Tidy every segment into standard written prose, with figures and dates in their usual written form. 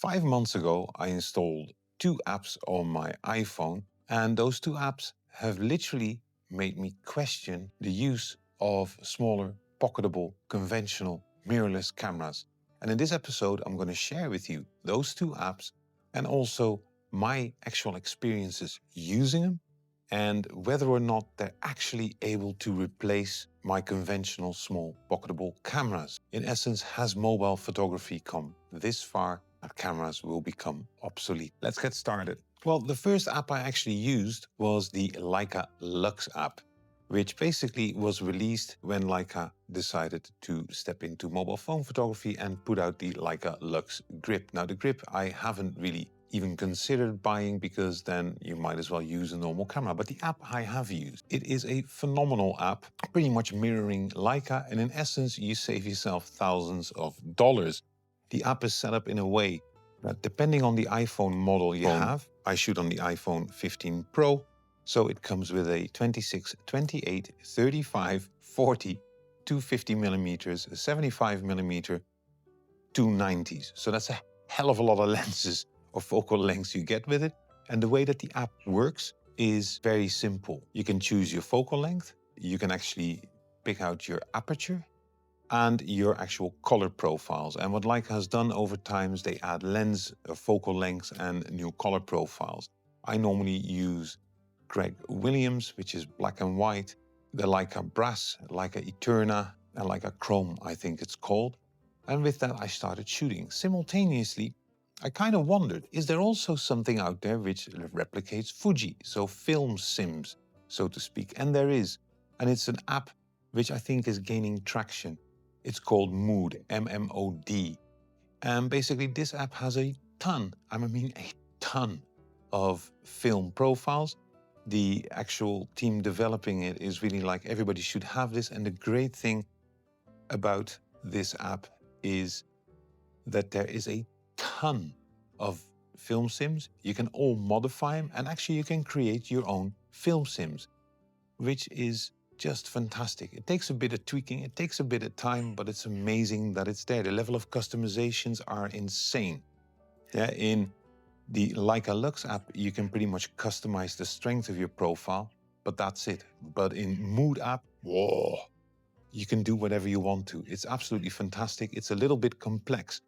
5 months ago, I installed two apps on my iPhone, and those two apps have literally made me question the use of smaller, pocketable, conventional, mirrorless cameras. And in this episode, I'm going to share with you those two apps and also my actual experiences using them and whether or not they're actually able to replace my conventional small pocketable cameras. In essence, has mobile photography come this far that cameras will become obsolete? Let's get started. Well, the first app I actually used was the Leica Lux app, which basically was released when Leica decided to step into mobile phone photography and put out the Leica Lux grip. Now, the grip I haven't really even considered buying because then you might as well use a normal camera. But the app I have used, it is a phenomenal app, pretty much mirroring Leica, and in essence, you save yourself thousands of dollars. The app is set up in a way that depending on the iPhone model you have, I shoot on the iPhone 15 Pro, so it comes with a 26, 28, 35, 40, 250 millimeters, a 75 millimeter, 290s. So that's a hell of a lot of lenses or focal lengths you get with it. And the way that the app works is very simple. You can choose your focal length. You can actually pick out your aperture and your actual color profiles. And what Leica has done over time is they add lens, focal lengths, and new color profiles. I normally use Greg Williams, which is black and white, the Leica Brass, Leica Eterna, and Leica Chrome, I think it's called. And with that, I started shooting. Simultaneously, I kind of wondered, is there also something out there which replicates Fuji, so film sims, so to speak? And there is. And it's an app which I think is gaining traction. It's called Mood, M-M-O-D. And basically, this app has a ton of film profiles. The actual team developing it is really like everybody should have this. And the great thing about this app is that there is a ton of film sims. You can all modify them, and actually you can create your own film sims, which is just fantastic. It takes a bit of tweaking, it takes a bit of time, but it's amazing that it's there. The level of customizations are insane. Yeah, in the Leica Lux app, you can pretty much customize the strength of your profile, but that's it. But in Mood app, whoa, you can do whatever you want to. It's absolutely fantastic. It's a little bit complex.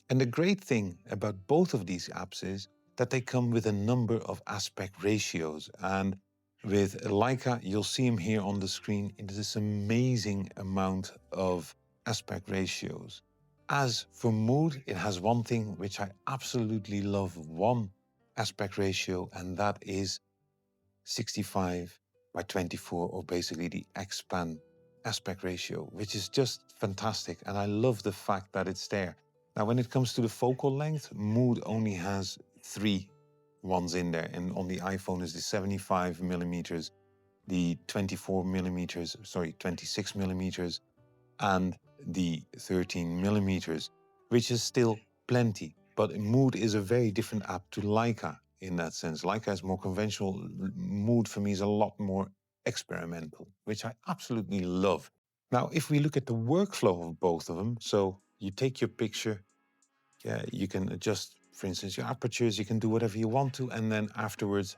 And the great thing about both of these apps is that they come with a number of aspect ratios. And with Leica, you'll see them here on the screen. It is this amazing amount of aspect ratios. As for Mood, it has one thing which I absolutely love, one aspect ratio, and that is 65 by 24, or basically the expand aspect ratio, which is just fantastic. And I love the fact that it's there. Now, when it comes to the focal length, Mood only has 3 ones in there. And on the iPhone is the 75 millimeters, the 26 millimeters, and the 13 millimeters, which is still plenty. But Mood is a very different app to Leica in that sense. Leica is more conventional. Mood for me is a lot more experimental, which I absolutely love. Now, if we look at the workflow of both of them, so you take your picture, yeah, you can adjust, for instance, your apertures, you can do whatever you want to, and then afterwards,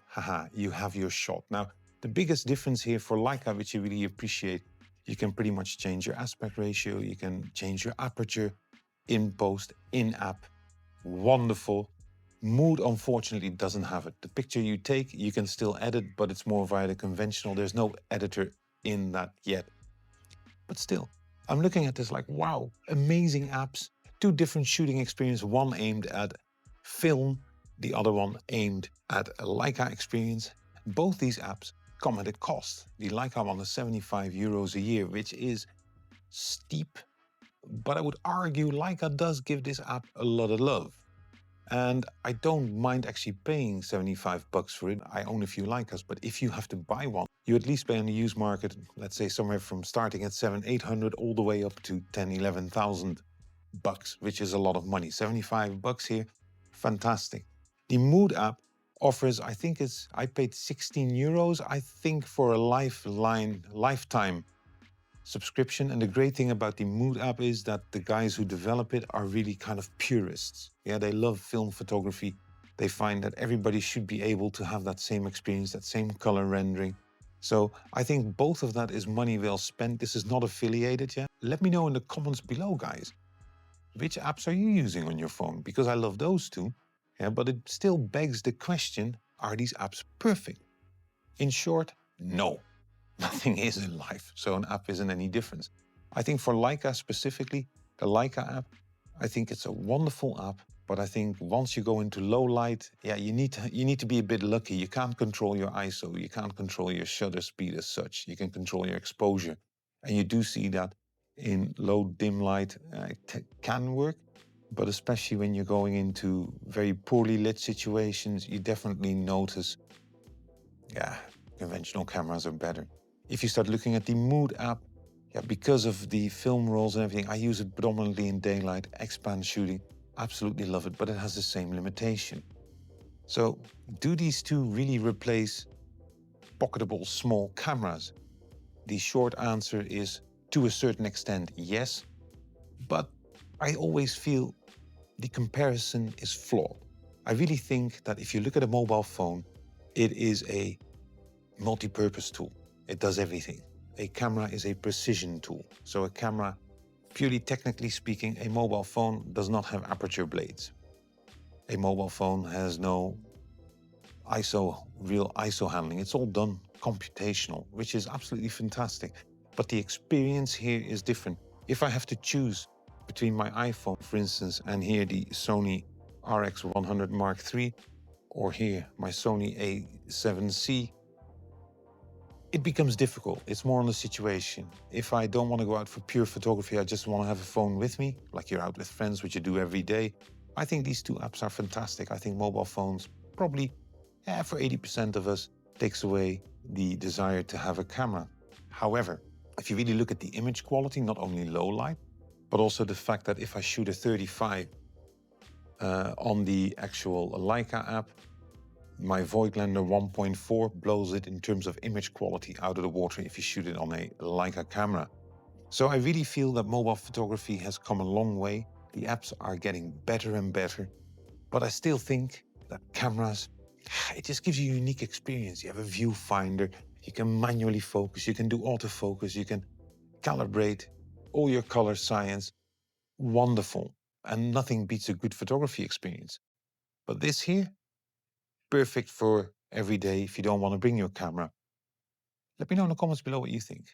you have your shot. Now, the biggest difference here for Leica, which you really appreciate, you can pretty much change your aspect ratio, you can change your aperture in post, in app. Wonderful. Mood, unfortunately, doesn't have it. The picture you take, you can still edit, but it's more via the conventional. There's no editor in that yet. But still, I'm looking at this like, wow, amazing apps. 2 different shooting experiences, one aimed at film, the other one aimed at a Leica experience. Both these apps come at a cost. The Leica one is 75 euros a year, which is steep, but I would argue Leica does give this app a lot of love. And I don't mind actually paying 75 bucks for it. I own a few Leicas, but if you have to buy one, you at least pay on the used market, let's say somewhere from starting at 700-800 all the way up to 10,000-11,000 bucks, which is a lot of money. 75 bucks here, fantastic. The Mood app offers, I paid 16 euros, I think, for a lifetime subscription. And the great thing about the Mood app is that the guys who develop it are really kind of purists. Yeah, they love film photography. They find that everybody should be able to have that same experience, that same color rendering. So I think both of that is money well spent. This is not affiliated yet. Let me know in the comments below, guys. Which apps are you using on your phone? Because I love those too. Yeah, but it still begs the question, are these apps perfect? In short, no. Nothing is in life, so an app isn't any different. I think for Leica specifically, the Leica app, I think it's a wonderful app, but I think once you go into low light, yeah, you need to be a bit lucky. You can't control your ISO, you can't control your shutter speed as such. You can control your exposure, and you do see that in low dim light it can work, but especially when you're going into very poorly lit situations, you definitely notice, yeah, conventional cameras are better. If you start looking at the Mood app, yeah, because of the film rolls and everything, I use it predominantly in daylight, expand shooting. Absolutely love it, but it has the same limitation. So, do these two really replace pocketable small cameras? The short answer is, to a certain extent, yes. But I always feel the comparison is flawed. I really think that if you look at a mobile phone, it is a multi-purpose tool. It does everything. A camera is a precision tool. So a camera, purely technically speaking, a mobile phone does not have aperture blades. A mobile phone has no real ISO handling. It's all done computational, which is absolutely fantastic. But the experience here is different. If I have to choose between my iPhone, for instance, and here the Sony RX100 Mark III, or here my Sony A7C, it becomes difficult. It's more on the situation. If I don't want to go out for pure photography, I just want to have a phone with me, like you're out with friends, which you do every day. I think these two apps are fantastic. I think mobile phones probably, for 80% of us, takes away the desire to have a camera. However, if you really look at the image quality, not only low light, but also the fact that if I shoot a 35 on the actual Leica app, my Voigtlander 1.4 blows it in terms of image quality out of the water if you shoot it on a Leica camera. So I really feel that mobile photography has come a long way. The apps are getting better and better, but I still think that cameras, it just gives you a unique experience. You have a viewfinder, you can manually focus, you can do autofocus, you can calibrate all your color science. Wonderful. And nothing beats a good photography experience. But this here, perfect for every day if you don't want to bring your camera. Let me know in the comments below what you think.